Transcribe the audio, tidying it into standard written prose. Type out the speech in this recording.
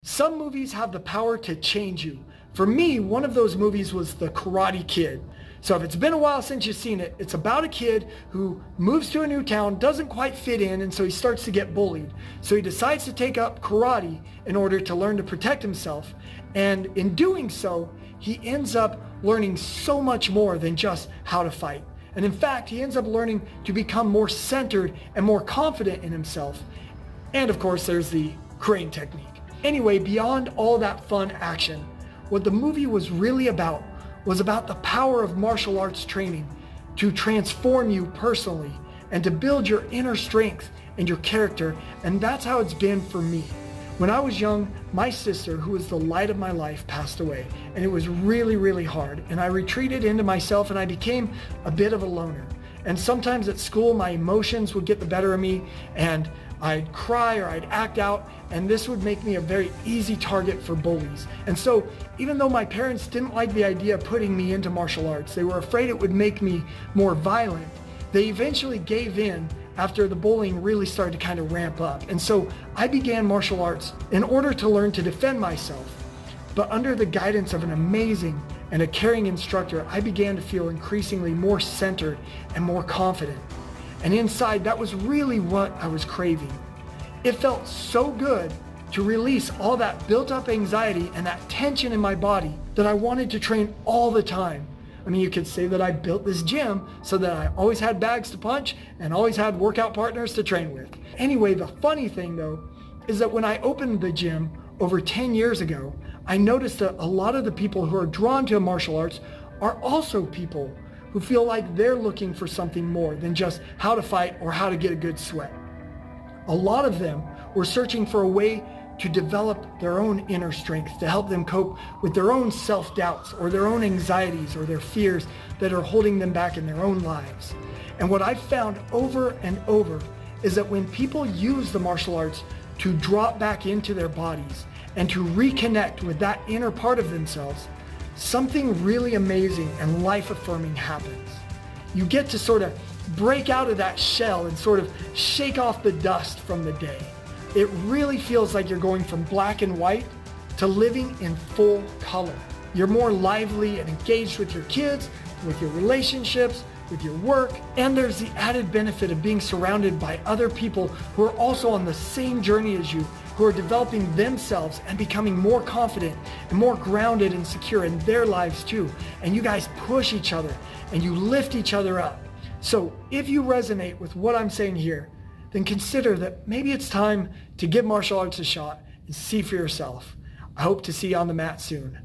Some movies have the power to change you. For me, one of those movies was The Karate Kid. So if it's been a while since you've seen it, it's about a kid who moves to a new town, doesn't quite fit in, and so he starts to get bullied. So he decides to take up karate in order to learn to protect himself. And in doing so, he ends up learning so much more than just how to fight. And in fact, he ends up learning to become more centered and more confident in himself. And of course, there's the crane technique. Anyway, beyond all that fun action, what the movie was really about was about the power of martial arts training to transform you personally and to build your inner strength and your character. And that's how it's been for me. When I was young, my sister, who was the light of my life, passed away, and it was really, really hard. And I retreated into myself and I became a bit of a loner. And sometimes at school, my emotions would get the better of me and I'd cry or I'd act out, and this would make me a very easy target for bullies. And so even though my parents didn't like the idea of putting me into martial arts, they were afraid it would make me more violent, they eventually gave in after the bullying really started to kind of ramp up. And so I began martial arts in order to learn to defend myself. But under the guidance of an amazing and a caring instructor, I began to feel increasingly more centered and more confident. And inside, that was really what I was craving. It felt so good to release all that built up anxiety and that tension in my body that I wanted to train all the time. I mean, you could say that I built this gym so that I always had bags to punch and always had workout partners to train with. Anyway, the funny thing though, is that when I opened the gym over 10 years ago, I noticed that a lot of the people who are drawn to martial arts are also people who feel like they're looking for something more than just how to fight or how to get a good sweat. A lot of them were searching for a way to develop their own inner strength, to help them cope with their own self-doubts or their own anxieties or their fears that are holding them back in their own lives. And what I've found over and over is that when people use the martial arts to drop back into their bodies and to reconnect with that inner part of themselves, something really amazing and life-affirming happens. You get to sort of break out of that shell and sort of shake off the dust from the day. It really feels like you're going from black and white to living in full color. You're more lively and engaged with your kids, with your relationships, with your work, and there's the added benefit of being surrounded by other people who are also on the same journey as you, who are developing themselves and becoming more confident and more grounded and secure in their lives too. And you guys push each other and you lift each other up. So if you resonate with what I'm saying here, then consider that maybe it's time to give martial arts a shot and see for yourself. I hope to see you on the mat soon.